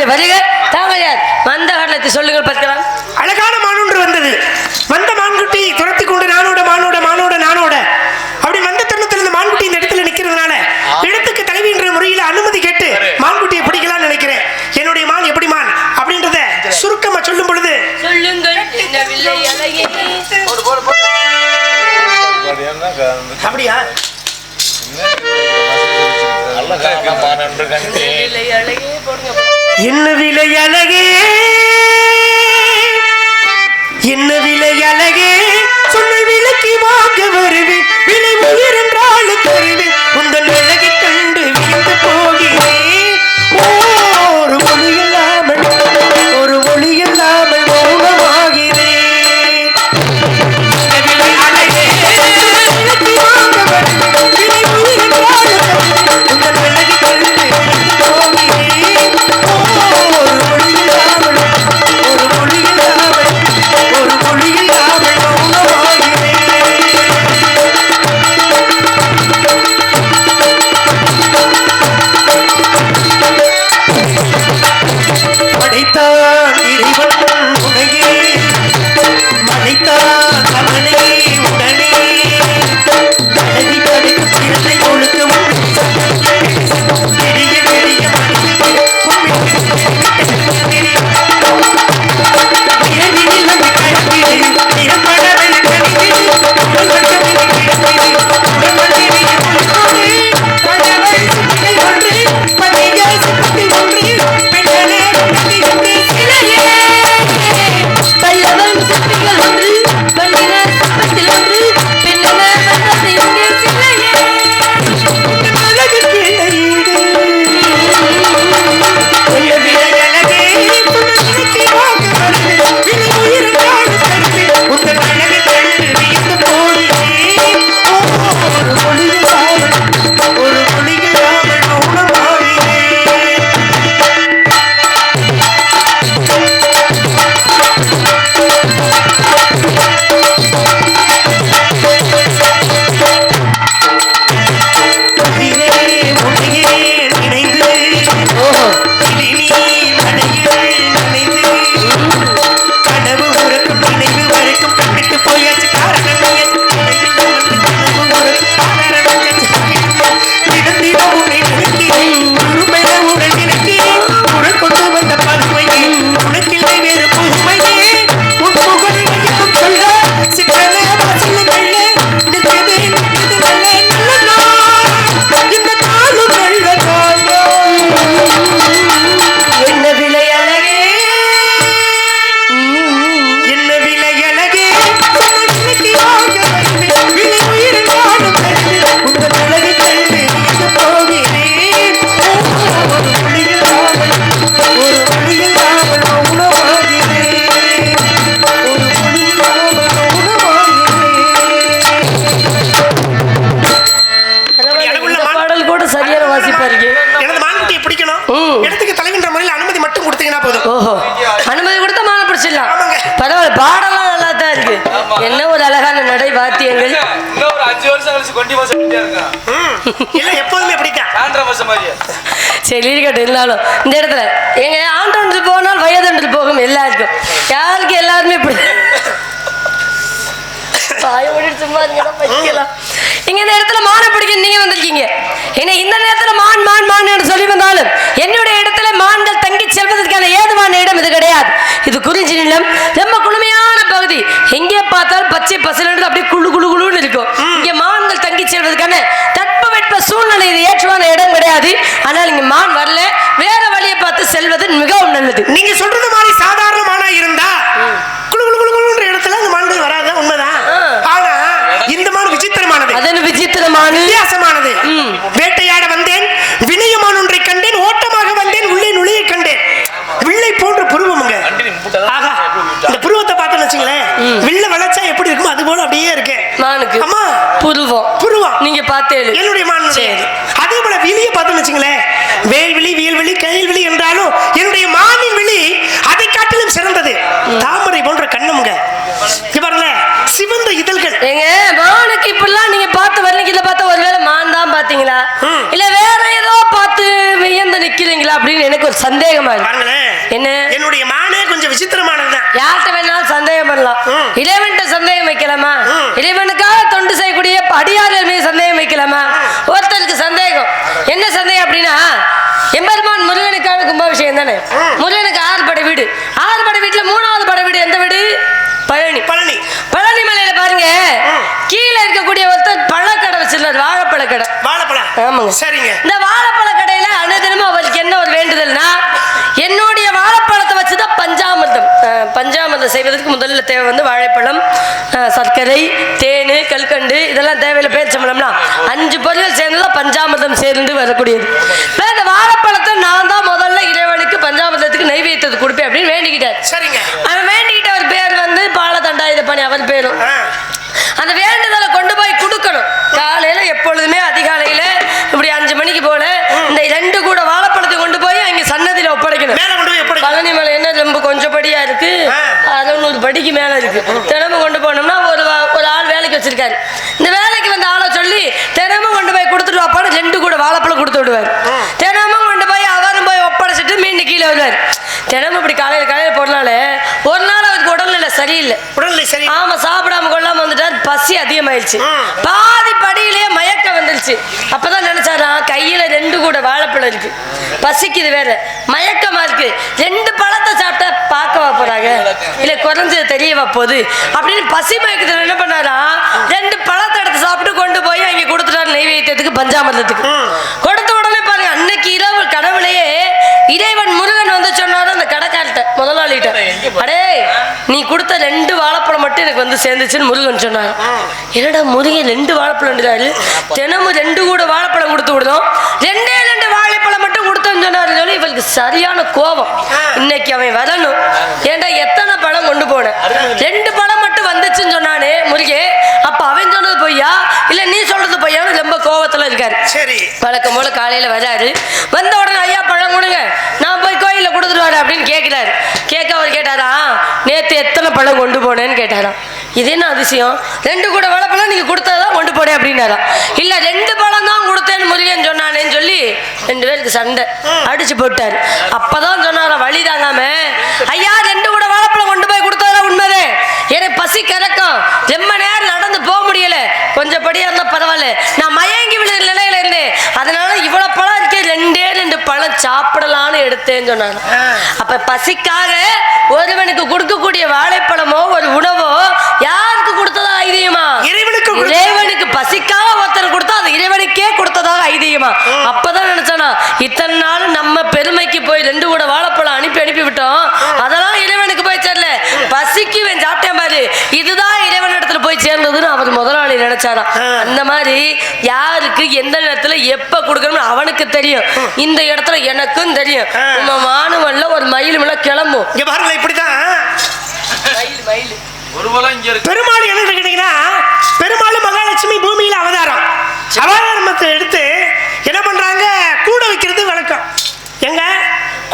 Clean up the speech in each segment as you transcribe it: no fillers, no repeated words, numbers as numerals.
அவருடைய வருக தாமையார் வந்த காரணத்தை சொல்லுங்கள் பார்க்கலாம். அழகான மான் ஒன்று வந்தது. வந்த மான்குட்டி துரத்தி கொண்டு நானோட மானோட மானோட நானோட அப்படி வந்த தருணத்தில் இந்த மான்குட்டி இந்த இடத்துல நிக்கிறதுனால இடத்துக்கு தலைவின்ற முறையில் அனுமதி கேட்டு மான்குட்டியை பிடிக்கலாம்னு நினைக்கிறேன். என்னுடைய மான் எப்படி மான் அப்படின்றத சுருக்கமா சொல்லும் பொழுது சொல்லுங்கள். அப்படியா என்ன விலை அழகே என்ன விலை அழகே சொன்ன விலைக்கு வாங்க வருவேன் விலை உயிர் என்றால் தருவேன் உங்கள் அழகை கண்டு விழுந்து போகிறேன் ஒரு மொழி இல்லாமல் மௌனமாகிறேன் விலை அழகே விலைக்கு வாங்க வருவேன் விலை உயிர் என்றால் தருவேன் உங்கள் அழகை கண்டு விழுந்து போகிறேன் ஒரு மொழி இல்லாமல் படைத்தான் இறைவன் உனையே மறைத்தான் அவனை உடனே கலவி படைக்கும் சிறத்தை ஒழுக்கம் பெரிய பெரிய இரவினில் வந்து கழிப்பிடு நிறப்படவென கழிப்பிடு இடத்துக்கு தலைவின்ற முறையில் அனுமதி மட்டும் கொடுத்தீங்கன்னா போதும். ஓஹோ, அனுமதி கொடுத்தா மாலை பிடிச்சிடலாம். பரவாயில்ல, பாடலாம் நல்லா தான் இருக்கு. என்ன ஒரு அழகான நடை வாத்தியங்கள். ஒரு 5 வருஷம் கழிச்சு கொண்டி மாசம் இல்ல எப்போதுமே அப்படித்தான். சரி இருக்கட்டும். இருந்தாலும் இந்த இடத்துல எங்க ஆண்டொன்று போனால் வயதொன்று போகும் எல்லாருக்கும். யாருக்கு எல்லாருமே இப்படி சும்மா இங்க இந்த இடத்துல மான பிடிக்க நீங்க வந்திருக்கீங்க. ஏன்னா இந்த நேரத்துல மான் மான் மான் என்று சொல்லி வந்தாலும் என்னுடைய இடத்துல மான்கள் தங்கி செல்வதற்கான ஏதுவான இடம் இது கிடையாது. இது குறிஞ்சி நிலம், ரொம்ப குளுமையான பகுதி. எங்கே பார்த்தாலும் பச்சை பசலன்று அப்படியே குழு குழு குழுன்னு இருக்கும். இங்க மான்கள் தங்கி செல்வதற்கான தட்பவெட்ப சூழ்நிலை இது ஏற்றுவான இடம் கிடையாது. ஆனால் இங்க மான் வரல, வேற வழியை பார்த்து செல்வது மிகவும் நல்லது. நீங்க சொல்றது மாதிரி சாதாரணமான இருந்தா குழு குழு குழு குழுன்ற இடத்துல அந்த மான்கள் வராத உண்மைதான். ஆனா இந்த மான் விசித்திரமானது, அதன் விசித்திரமான வித்தியாசமானது. வேட்டையாட வந்தேன், வினயமான ஒன்றை கண்டேன், ஓட்டமாக வந்தேன், உள்ளே நுழைய கண்டேன். வில்லை போன்ற புருவமுங்க. ஆகா, இந்த புருவத்தை பார்த்தோன்னு வச்சுங்களேன், வில்ல வளைச்சா எப்படி இருக்கும் அது போல அப்படியே இருக்கு மானுக்கு. அம்மா புருவம் புருவம் நீங்க பார்த்தேன் என்னுடைய மான். அதே போல விழிய பார்த்தோன்னு வச்சுங்களேன், வேல்விழி வியல்விழி கயல்விழி என்றாலும் என்னுடைய மானின் விழி அதை காட்டிலும் சிறந்தது. தாமரை போன்ற கண்ணமுங்க. பாருங்களேன், சிவந்த இதழ்கள். எங்க மானுக்கு இப்பெல்லாம் நீங்க பார்த்து வரலீங்க. பார்த்தா ஒருவேளை மான் தான் பாத்தீங்களா, இல்ல வேற ஏதோ பார்த்து வியந்து நிக்கிறீங்களா அப்படின்னு எனக்கு ஒரு சந்தேகமா இருக்கு. பாருங்களேன், என்ன என்னுடைய மானே கொஞ்சம் விசித்திரமானதுதான். யார்கிட்ட வேணாலும் சந்தேகம் பண்ணலாம். இறைவன்கிட்ட சந்தேகம் வைக்கலாமா? இறைவனுக்காக தொண்டு செய்யக்கூடிய அடியார்கள் மீது சந்தேகம் வைக்கலாமா? ஒருத்தருக்கு சந்தேகம். என்ன சந்தேகம் அப்படின்னா, எம்பெருமான் முருகனுக்கான கும்பாபிஷேகம் தானே. முருகனுக்கு 6 படை வீடு. 6 படை வீட்டுல 3வது படை வீடு எந்த வீடு? பழனி. பழனி. பழனி மலையில பாருங்க, கீழே இருக்கக்கூடிய ஒருத்தர் பழக்கடை வச்சிருந்தார். வாழைப்பழ கடை. வாழைப்பழம். ஆமாங்க. சரிங்க. இந்த வாழைப்பழ கடையில அனுதினமும் அவருக்கு என்ன ஒரு வேண்டுதல்னா, என்னுடைய வாழைப்பழத்தை வச்சுதான் பஞ்சாமிர்தம். பஞ்சாமிர்தம் செய்வதற்கு முதல்ல தேவை வந்து வாழைப்பழம், சர்க்கரை, தேன், கல்கண்டு, இதெல்லாம் தேவையில்லை. பேரிச்சம்பழம்னா 5 பொருட்கள் சேர்ந்துதான் பஞ்சாமிர்தம் சேர்ந்து வரக்கூடியது. இந்த வாழைப்பழத்தை நான் தான் முதல்ல இறைவனுக்கு பஞ்சாமிர்தத்துக்கு நைவேத்தியத்துக்கு கொடுப்பேன் அப்படின்னு வேண்டிக்கிட்டார். சரிங்க. அவன் வேண்டிக்கிட்ட அவர் பேர் வந்து பாலதண்டாயுதபாணி அவர் பேரும். அந்த வேண்டுதலை கொண்டு போய் கொடுக்கணும். காலையில எப்பொழுதுமே அதிகாலையில இப்படி 5 மணிக்கு போல இந்த 2 கூட வாழைப்பழத்தை கொண்டு போய் அங்க சன்னதியில ஒப்படைக்கணும். பழனி மலை என்ன ரொம்ப கொஞ்சம் படியா இருக்கு, 600 படிக்கு மேல இருக்கு. தினமும் கொண்டு போனோம்னா ஒரு ஆள் வேலைக்கு வச்சிருக்காரு. இந்த வேலைக்கு வந்த ஆளை சொல்லி தினமும் கொண்டு போய் கொடுத்துட்டு வாப்பான்னு 2 கூட வாழைப்பழம் கொடுத்து விடுவார். தினமும் கொண்டு போய் அவரும் போய் ஒப்படைச்சிட்டு மீண்டும் கீழே வருவார். தினமும் இப்படி காலையில போறனால ஒரு நாள் அவருக்கு உடல்நிலை சரியில்லை. ஆமா, சாப்பிடாம கொள்ளாம வந்துட்டார். பசி அதிகமாயிடுச்சு. பாதி படியிலேயே மயக்கம் வந்துருச்சு. அப்பதான் நினைச்சாரா, கையில 2 கூட வாழைப்பழம் இருக்கு, பசிக்குது வேற, மயக்கமா இருக்கு, 2 பழத்தை சாப்பிட்டா பார்க்கவா போறாங்க, இல்ல குறைஞ்சது தெரியவா போகுது அப்படின்னு பசி மயக்கத்துல என்ன பண்ணாரா, 2 பழத்தை எடுத்து சாப்பிட்டு கொண்டு போய் அங்க கொடுத்துட்டாரு நைவேத்தியத்துக்கு, பஞ்சாமிர்தத்துக்கு. கொடுத்த உடனே பாருங்க, அன்னைக்கு இரவு கனவுலையே இறைவன் முருகன் வந்து சொன்னாரு அந்த கடைக்கார்ட்ட, முதலாளிகிட்ட, அடே நீ கொடுத்த 2 வாழைப்பழம் மட்டும் எனக்கு வந்து சேர்ந்துச்சுன்னு முருகன் சொன்னாரு. என்னடா முருகன் 2 வாழைப்பழம், தினமும் 2 கூட வாழைப்பழம் கொடுத்து விடுதோம், 2 வாழைப்பழம் மட்டும் கொடுத்தோன்னு சொன்னாரு சொல்லி இவளுக்கு சரியான கோபம். இன்னைக்கு அவன் வரணும், ஏன்டா எத்தனை பழம் கொண்டு போன, 2 பழம் மட்டும் வந்துச்சுன்னு சொன்னானே முருகே, அப்ப அவன் சொன்னது பொய்யா இல்ல நீ சொல்றது பொய்யான்னு ரொம்ப கோபத்துல இருக்காரு. சரி, வழக்கம் போல காலையில வராரு. வந்த உடனே ஐயா பழம் கொடுங்க, நான் போய் கோயில கொடுத்துட்டு வரேன் அப்படின்னு கேட்கிறாரு. கேட்க அவர் கேட்டாரா, நேத்து எத்தனை பழம் கொண்டு போனேன்னு கேட்டாராம். இது என்ன அதிசயம், 2 கூட வாழைப்பழம் நீங்க கொடுத்ததான் கொண்டு போனேன் அப்படின்னாரா. இல்ல 2 பழம் தான் கொடுத்தேன்னு முருகன் சொன்னானேன்னு சொல்லி 2 பேருக்கு சண்டை அடிச்சு போட்டாரு. அப்பதான் சொன்னாரா வழி தாங்காம, ஐயா 2 கூட வாழைப்பழம் கொண்டு போய் கொடுத்ததெல்லாம் உண்மைதே, எனக்கு பசி கறக்கும், ரொம்ப நேரம் நடந்து போக முடியல, கொஞ்சம் படியா இருந்தா பரவாயில்ல, நான் மயங்கி விழுற நிலையில இருந்தேன், அதனால இவ்வளவு பழம் இருக்கே 2 பழம் சாப்பிடலான்னு எடுத்தேன்னு சொன்னாங்க. அப்ப பசிக்காக ஒருவனுக்கு கொடுக்கக்கூடிய வாழைப்பழமோ ஒரு உணவோ யாருக்கு கொடுத்ததா ஐதீகமா, இறைவனுக்கு பசிக்காக ஒருத்தர் கொடுத்தா அது இறைவனுக்கே கொடுத்ததாக ஐதீகமா. அப்பதான் நினைச்சானா, இத்தனை நாள் நம்ம பெருமைக்கு போய் 2 கூட வாழைப்பழம் அனுப்பி விட்டோம், அதெல்லாம் இறைவனுக்கு போய் சேரல, பசிக்கு சாப்பிட்டேன் பாரு, இதுதான் இறைவன் இடத்துல போய் சேர்ந்ததுன்னு அவர் முதலாளி நினைச்சாராம். அந்த மாதிரி யாருக்கு எந்த நேரத்துல எப்ப கொடுக்கணும்னு அவனுக்கு தெரியும், இந்த இடத்துல எனக்கும் தெரியும். நம்ம மானுவல்ல ஒரு மயில் கிளம்பும். இங்க பாருங்க, இப்படிதான் பெருமாள் என்ன கேட்டீங்கன்னா, பெருமாள் மகாலட்சுமி பூமியில அவதாரம். அவதாரத்தை எடுத்து என்ன பண்றாங்க, கூட வைக்கிறது வழக்கம். எங்க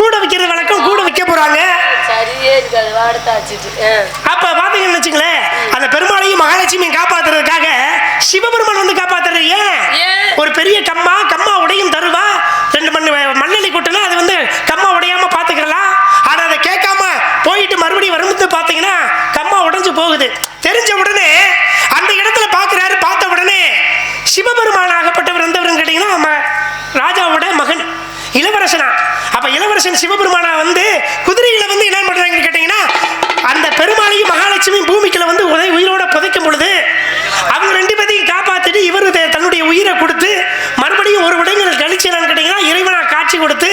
கூட வைக்கிறது வழக்கம், கூட வைக்க போறாங்க. அப்ப பாத்தீங்கன்னு வச்சுங்களேன், அந்த பெருமாளையும் மகாலட்சுமியும் காப்பாத்துறதுக்காக சிவபெருமான் வந்து காப்பாத்துறது. ஏன், ஒரு பெரிய கம்மா உடையும் தருவா, 2 மண்ணெண்ணி கொட்டுனா அது வந்து கம்மா உடையாம பாத்துக்கலாம். ஆனா அதை கேட்காம போயிட்டு மறுபடியும் வரும்போது பாத்தீங்கன்னா கம்மா உடைஞ்சு போகுது. தெரிஞ்ச உடனே அந்த இடத்துல பாக்குறாரு. பார்த்த உடனே சிவபெருமான் ஆகப்பட்டவர் வந்தவர் கேட்டீங்கன்னா ராஜாவோட மகன் இளவரசனா. அப்ப இளவரசன் சிவபெருமானா வந்து குதிரையில வந்து என்ன பண்றாங்க கேட்டீங்கன்னா, அந்த பெருமாளையும் மகாலட்சுமியும் பூமிக்குள்ள வந்து உயிரோட புதைக்கும் பொழுது அவங்க 2 பேரையும் காப்பாத்திட்டு இவரு தன்னுடைய உயிரை கொடுத்து மறுபடியும் ஒரு விடங்கள் கழிச்சு என்னன்னு கேட்டீங்கன்னா இறைவனா காட்சி கொடுத்து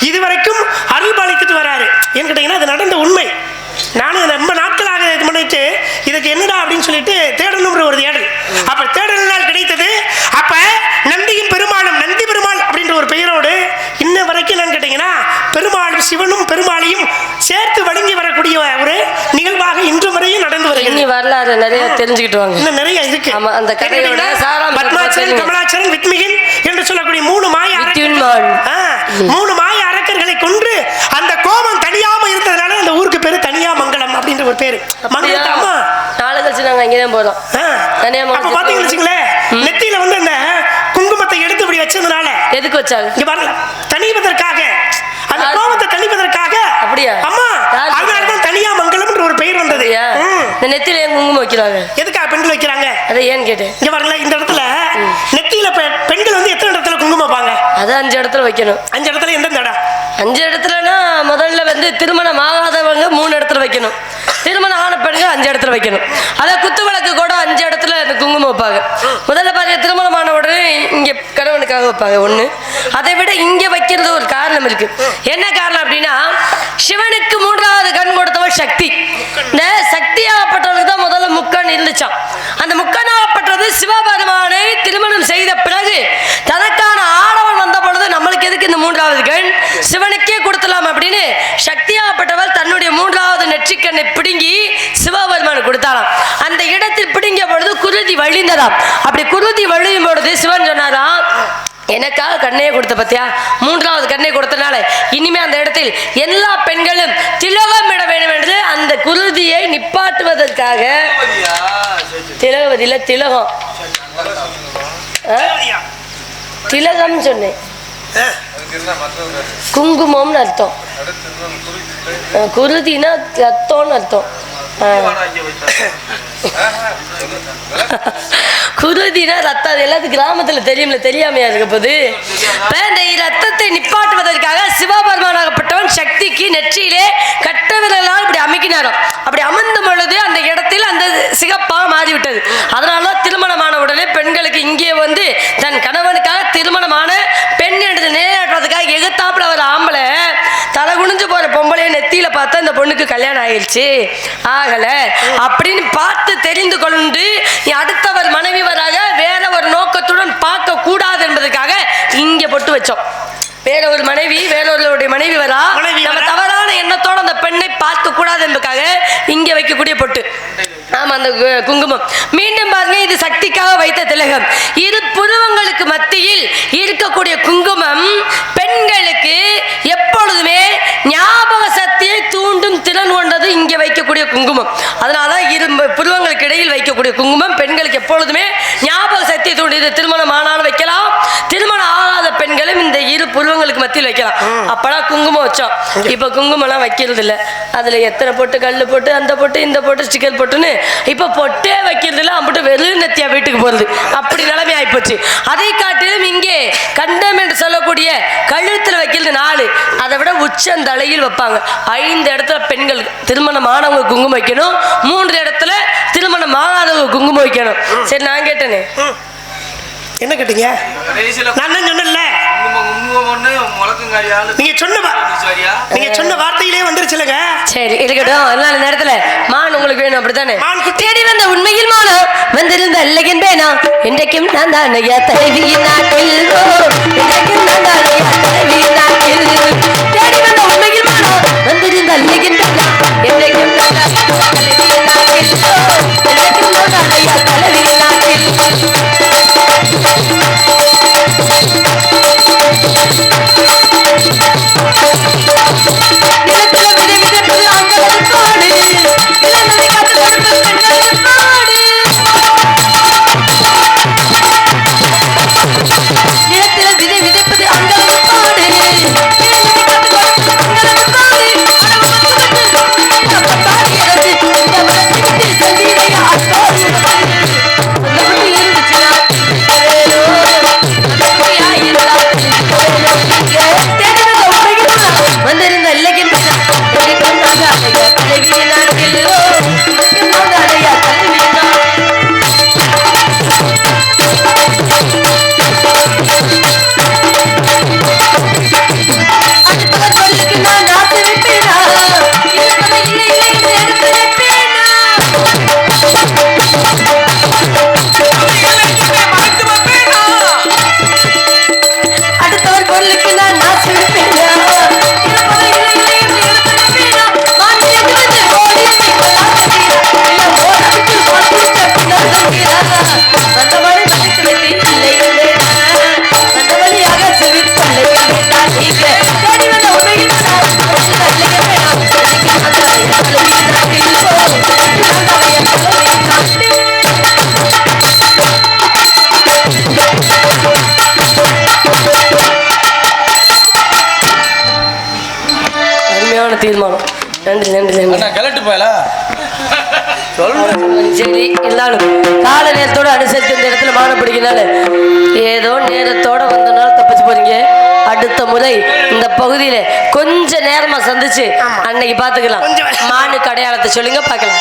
இதுவரைக்கும் அருள் பாலித்துட்டு வராரு. ஏன்னு கேட்டீங்கன்னா அது நடந்த உண்மை. நானும் ரொம்ப நாட்களாக இது பண்ணிட்டு இதுக்கு என்னடா அப்படின்னு சொல்லிட்டு தேடணும்ன்ற ஒரு தேடல். அப்ப தேடல் கிடைத்தது. அப்ப நந்தியும் பெருமாளும், நந்தி பெருமாள் அப்படின்ற ஒரு பெயரோடு இன்ன வரைக்கும் என்னன்னு கேட்டீங்கன்னா பெருமாளும் சிவனும் பெருமாளையும் சேர்த்து வழங்கி வரக்கூடிய ஒரு நிகழ்வாக இன்று வரையும் நடந்து வருகிறது. வரலாறு நிறைய தெரிஞ்சுக்கிட்டு வாங்க, இன்னும் நிறைய இருக்கு. அந்த கதையோட பத்மாச்சரன், கமலாச்சரன், வித்மிகன் என்று சொல்லக்கூடிய 3 மாய அரக்கர்களை கொன்று அந்த கோபம் தனியாம இருந்ததுனால அந்த ஊருக்கு பேரு தனியா மங்கலம் அப்படின்ற ஒரு பேரு. மங்கலமா நாளை கழிச்சு நாங்க அங்கேதான் போறோம். பாத்தீங்கன்னு வச்சுங்களேன், நெத்தியில வந்து அந்த குங்குமத்தை எடுத்து இப்படி வச்சதுனால எதுக்கு வச்சாங்க, இங்க பாருங்க, தனிவதற்காக அந்த கோபத்தை தணிப்பதற்காக. அப்படியா? அம்மா, யார் அதனாலதான் தனியா மங்கலம் என்ற ஒரு பெயர் வந்தது. இந்த நெத்தியில ஏன் குங்குமம் வைக்கிறாங்க? எதுக்கா பெண்கள் வைக்கிறாங்க? அதை ஏன்னு கேட்டேன். இங்க பாருங்களேன், இந்த இடத்துல நெத்தியில பெண்கள் வந்து எத்தனை இடத்துல குங்குமம் வைப்பாங்க? அதை 5 இடத்துல வைக்கணும். 5 இடத்துல எந்தெந்த இடம்? 5 இடத்துலனா முதல்ல வந்து திருமணம் ஆகாதவங்க 3 இடத்துல வைக்கணும். திருமணம் ஆன பெண்கள் 5 இடத்துல வைக்கணும். அதை குத்து விளக்கு கூட 5 இடத்துல இந்த குங்குமம் வைப்பாங்க. முதல்ல பாருங்க, திருமணமான உடனே இங்க கணவனுக்காக வைப்பாங்க 1. அதை விட இங்க வைக்கிறது ஒரு காரணம் இருக்கு. என்ன காரணம் அப்படின்னா, சிவனுக்கு 3வது கண் கொடுத்தவள் சக்தி. இந்த சக்தியாகப்பட்டவளுக்கு தான் முதல்ல முக்கண் இருந்துச்சான். அந்த முக்கணாகப்பட்டது சிவபெருமானை திருமணம் செய்த பிறகு தனக்கான ஆடவன் வந்த பொழுது நம்மளுக்கு எதுக்கு இந்த 3வது கண், சிவனுக்கே கொடுத்தலாம் அப்படின்னு சக்தியாகப்பட்டவள் தன்னுடைய 3வது நெற்றிக்கண்ணை பிடுங்கி சிவபெருமான் கொடுத்தாராம். அந்த இடத்தில் பிடுங்கிய பொழுது குருதி வழிந்ததாம். அப்படி குருதி வழியும் பொழுது சிவன் சொன்னாராம், எனக்காக கண்ணையை கொடுத்த பத்தியா, 3வது கண்ணை கொடுத்தனால இனிமே அந்த இடத்தில் எல்லா பெண்களும் திலகம் இட வேண்டும் என்று அந்த குருதியை நிப்பாட்டுவதற்காக. திலகவதியில திலகம், திலகம் சொன்னேன், குங்குமம்னு அர்த்தம், குருதினா ரத்தம்னு அர்த்தம். குருதினா ரத்தம், எல்லாத்துக்கும் கிராமத்துல தெரியும்ல, தெரியாமையா இருக்க போது. இந்த ரத்தத்தை நிப்பாட்டுவதற்காக சிவபெருமானாகப்பட்டவன் சக்திக்கு நெற்றியிலே கட்ட விரலால் இப்படி அமைக்கினாராம். அப்படி அமர்ந்த பொழுது அந்த இடத்தில் அந்த சிகப்பா மாறிவிட்டது. அதனால திருமணமான உடனே பெண்களுக்கு இங்கே வந்து தன் கணவனுக்காக திருமணமான பெண் என்று நிலைநாட்டுவதற்காக எகுத்தாப்புல அவர் ஆம்பளை தலை குனிஞ்சு போற பொம்பளைய நெத்தியில பார்த்தா இந்த பொண்ணுக்கு கல்யாணம் ஆயிடுச்சு, ஆகல அப்படின்னு பார்த்து தெரிந்து கொண்டு அடுத்தவர் மனைவிவராக வேற ஒரு நோக்கத்துடன் பார்க்க கூடாது என்பதற்காக இங்க பொட்டு வச்சோம். வேற ஒரு மனைவி, வேறொருடைய மனைவி வரா, நம்ம தவறான எண்ணத்தோட அந்த பெண்ணை பார்க்க கூடாது என்பதற்காக இங்க வைக்கக்கூடிய பொட்டு. ஆமா, அந்த குங்குமம். மீண்டும் பாருங்க, இது சக்திக்காக வைத்த திலகம். இரு புருவங்களுக்கு மத்தியில் இருக்கக்கூடிய குங்குமம் பெண்களுக்கு எப்பொழுதுமே ஞாபக சக்தியை தூண்டும் திறன் கொண்டது. இங்கே வைக்கக்கூடிய குங்குமம், அதனால இரு புருவங்களுக்கு இடையில் வைக்கக்கூடிய குங்குமம் பெண்களுக்கு எப்பொழுதுமே ஞாபக சக்தியை தூண்டும். இது திருமணம் ஆனாலும் வைக்கலாம், திருமணம் ஆகாத பெண்களும் இந்த இரு புருவங்களுக்கு மத்தியில் வைக்கலாம். அப்பதான் குங்குமம் வச்சோம். இப்ப குங்குமம் எல்லாம் வைக்கிறது இல்ல. அதுல எத்தனை போட்டு, கல்லு போட்டு, அந்த போட்டு, இந்த போட்டு, ஸ்டிக்கர் போட்டுன்னு இப்ப பொட்டே வைக்கிறது இல்ல. அம்பிட்டு வெறும் நெத்தியா வீட்டுக்கு போறது, அப்படி நிலைமை ஆயிப்போச்சு. அதை காட்டிலும் இங்கே கண்டம் என்று சொல்லக்கூடிய கழுத்துல வைக்கிறது 4, அதை விட உச்சந்தலையில் வைப்பாங்க. 5 இடத்துல பெண்கள் திருமணம் ஆனவங்க குங்குமம் வைக்கணும், 3 இடத்துல திருமணம் ஆகாதவங்க குங்குமம் வைக்கணும். சரி, நான் கேட்டேனே, என்ன கேட்டீங்க? நான் சொன்னேன்ல, நீங்க சொன்ன வார்த்தையிலே வந்துருச்சுலங்க. சரி இருக்கட்டும், அதனால நேரத்துல மான் உங்களுக்கு வேணும், அப்படித்தானே? தேடி வந்த உண்மையில் மானம் வந்திருந்த அல்லகின்றேனா, இன்றைக்கும் நான் தான் தலைவியின் நாட்டில், இன்றைக்கும் நான் தான் தலைவியின் நாட்டில். தேடி வந்த உண்மையில் மானம் வந்திருந்த அல்லகின்றேனா, இன்றைக்கும் நான் தான் தலைவியின் நாட்டில், இன்றைக்கும் நான் தான் தலைவியின் நாட்டில். சரி இருந்தாலும் கால நேரத்தோட அனுசரித்து இந்த இடத்துல மானை பிடிக்கிறனால ஏதோ நேரத்தோட வந்தனால தப்பிச்சு போறீங்க. அடுத்த முறை இந்த பகுதியில கொஞ்ச நேரமா சந்திச்சு அன்னைக்கு பாத்துக்கலாம். மானுக்கு அடையாளத்தை சொல்லுங்க பார்க்கலாம்.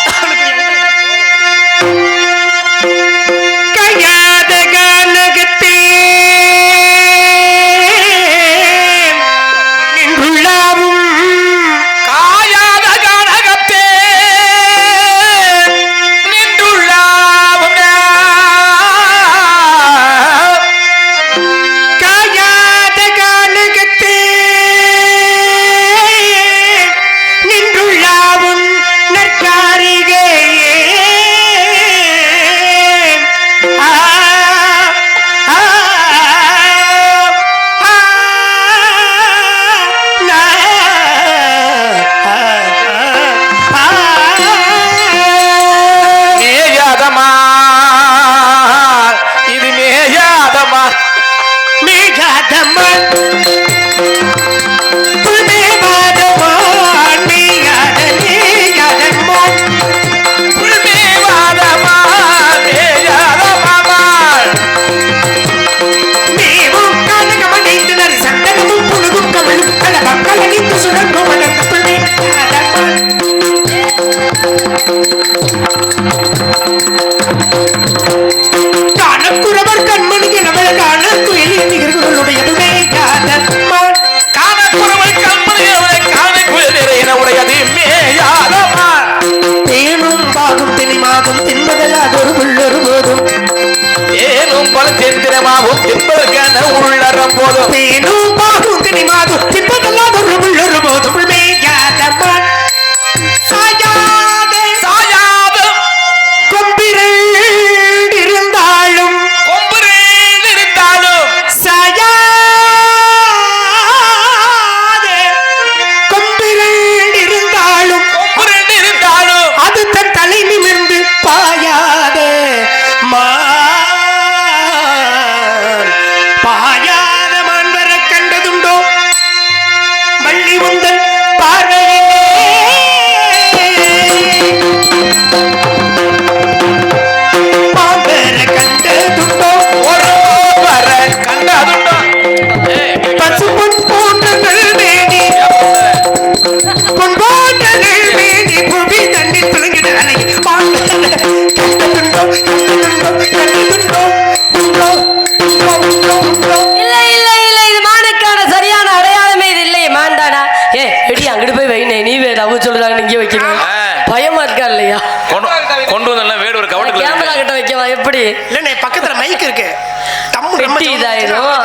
பக்கத்துல மைக் இருக்கு.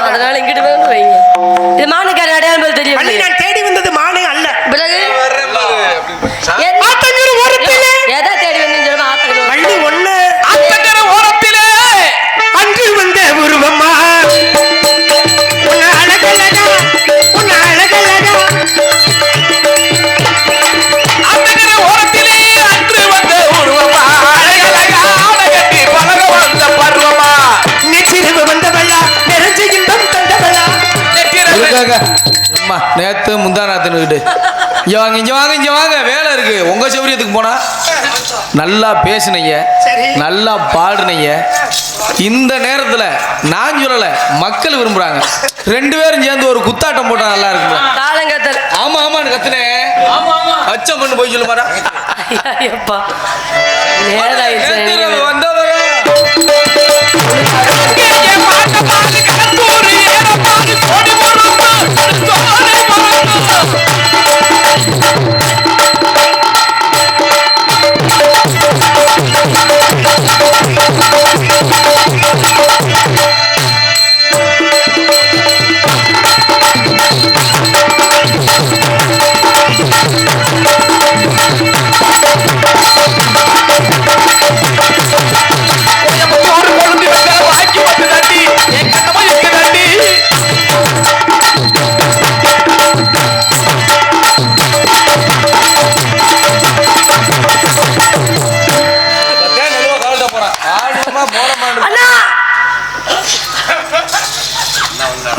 அதனால இங்கிட்டு வைங்க. இது மானுக்கான அடையாளம் தெரியும். நான் தேடி வந்தது மானே அல்ல. பிறகு எதை தேடி வந்து வள்ளி ஒண்ணு ஆத்தங்கர ஓரத்திலே அன்று வந்த உருவமா உன்ன அழகழகா உன்ன அழகழகா ஆத்தங்கர ஓரத்திலே அன்று வந்த உருவமா அழகழகா அழகட்டி பழக வந்த பருவமா நெற்றிரவு வந்தவளா நெருஞ்ச இன்பம் தந்தவளா அம்மா நேத்து முந்தானாத்துன்னு இங்க வாங்க வேலை இருக்கு. உங்க சௌரியத்துக்கு போனா நல்லா பேசுனீங்க, நல்லா பாடுனீங்க. இந்த நேரத்துல நான் சொல்லல, மக்கள் விரும்புறாங்க. ரெண்டு பேரும் சேர்ந்து ஒரு குத்தாட்டம் போட்டா நல்லா இருக்கும். காலங்கத்தல். ஆமா ஆமான்னு கத்துனேன். அச்சம் பண்ணு போய் சொல்லுமாடா. ஐயப்பா நேராயிடுச்சு. வந்தவரா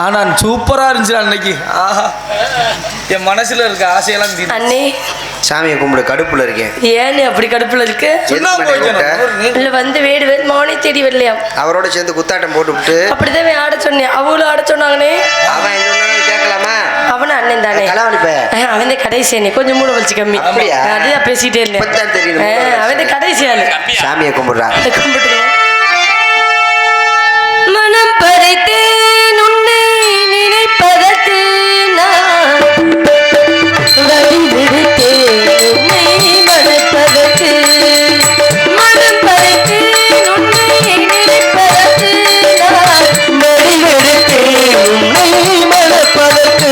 ஆனா சூப்பரா இருந்துச்சு அன்னைக்கு. ஆஹா, என் மனசுல இருக்க ஆசையெல்லாம் அண்ணே சாமியை கும்பிடு, கடுப்புல இருக்கேன். ஏன்னு அப்படி கடுப்புல இருக்கு? எதுக்கு மணி கூப்பிட்ட? இல்ல வந்து வீடு மோனி தேடி வரலையாம். அவரோட சேர்ந்து குத்தாட்டம் போட்டு விட்டு அப்படிதான் ஆட சொன்னேன். அவங்களும் ஆட சொன்னாங்கன்னே. அவன் என்ன சொன்னாலும் கேட்கலாமா? அவன அண்ணன் தானே. கலவணிப்ப அவன் கடைசி அண்ணே, கொஞ்சம் மூட வச்சு கம்மி. அப்படியா? அதையா பேசிட்டே இருந்தேன். இப்பதான் தெரியும். அவன் கடைசி ஆளு. சாமியை கும்பிடுறா. கும்பிட்டுருவோம். மனம் படைத்தேன் உன்னை நினைப்பதற்கு நான் வழி விடுத்தேன் உன்னை மறப்பதற்கு. மனம் படைத்தேன் உன்னை நினைப்பதற்கு நான் வழி விடுத்தேன் உன்னை மறப்பதற்கு.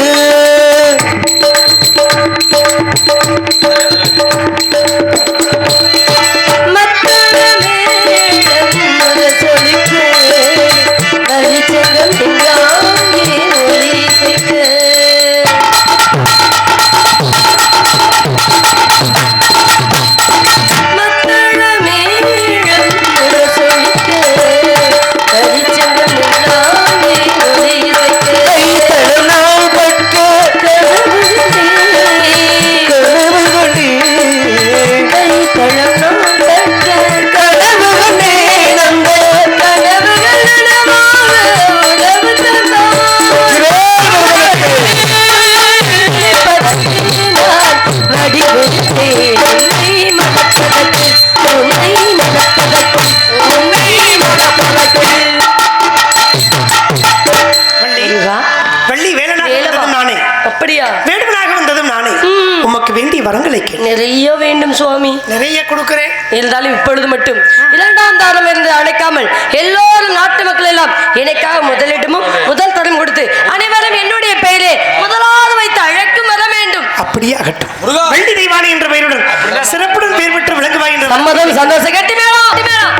நிறைய வேண்டும் சுவாமி, நிறைய கொடுக்கிறேன். இருந்தாலும் இப்பொழுது மட்டும் இரண்டாம் தாரம் என்று அழைக்காமல் எல்லோரும் நாட்டு மக்கள் எல்லாம் எனக்காக முதலிடமும் முதல் தரம் கொடுத்து அனைவரும் என்னுடைய பெயரே முதலாவது வைத்து அழைக்கும் வர வேண்டும். அப்படியே ஆகட்டும். வெள்ளி தெய்வானை என்ற பெயருடன் சிறப்புடன் பெயர் பெற்று விளங்குவாய். சம்மதம், சந்தோஷம். கட்டி மேளம், மேளம்.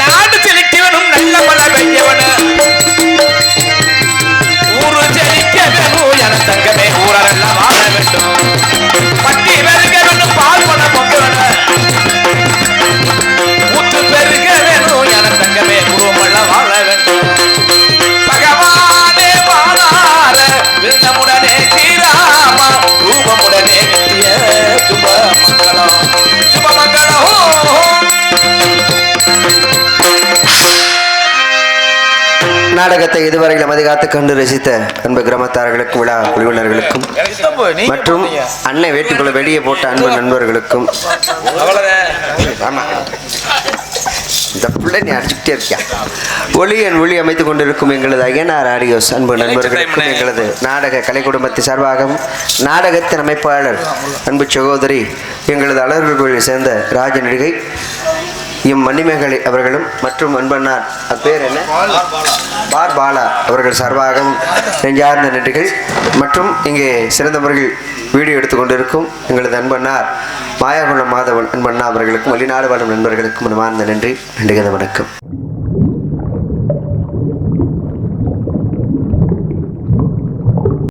நாடு செழிக்கவனும் நல்ல மழை பெய்யவனும் ஊரு செழிக்கவனும் என தங்கமே ஊரெல்லாம் வாழ வேண்டும். பட்டி பெருகவனும் பால் பணம் கொண்டவன ஊற்று பெருகவனும் என தங்கமே உருவமெல்லாம் வாழ வேண்டும். பகவானே வாழார விருந்தமுடனே ஸ்ரீராம ரூபமுடனே நித்திய சுபமங்கலம் சுபமங்கலம். நாடகத்தை இதுவரையில் மதிகாத்து கண்டு ரசித்த அன்பு கிராமத்தார்களுக்கும் விழா குழுவினர்களுக்கும் மற்றும் அன்னை வேட்டுக்குள்ள வெளியே போட்ட அன்பு நண்பர்களுக்கும் இந்த பிள்ளை நீ அடிச்சுட்டே இருக்கியா ஒளி அமைத்துக் கொண்டிருக்கும் எங்களது அய்யனார் ஆடியோஸ் அன்பு நண்பர்களுக்கும் எங்களது நாடக கலை குடும்பத்தின் சார்பாகவும் நாடகத்தின் அமைப்பாளர் அன்பு சகோதரி எங்களது அலர்களை சேர்ந்த ராஜ நடிகை மணிமேகலை அவர்களும் மற்றும் அன்பண்ணார் அப்பேர் என்ன பார் பாலா அவர்கள் சார்பாகவும் நெஞ்சார்ந்த நன்றிகள் மற்றும் இங்கே சிறந்த முறையில் வீடியோ எடுத்துக்கொண்டிருக்கும் எங்களது அன்பண்ணார் மாயாகுளம் மாதவன் அன்பண்ணா அவர்களுக்கும் வெளிநாடு வாழும் நண்பர்களுக்கும் மனமார்ந்த நன்றி. வணக்கம்.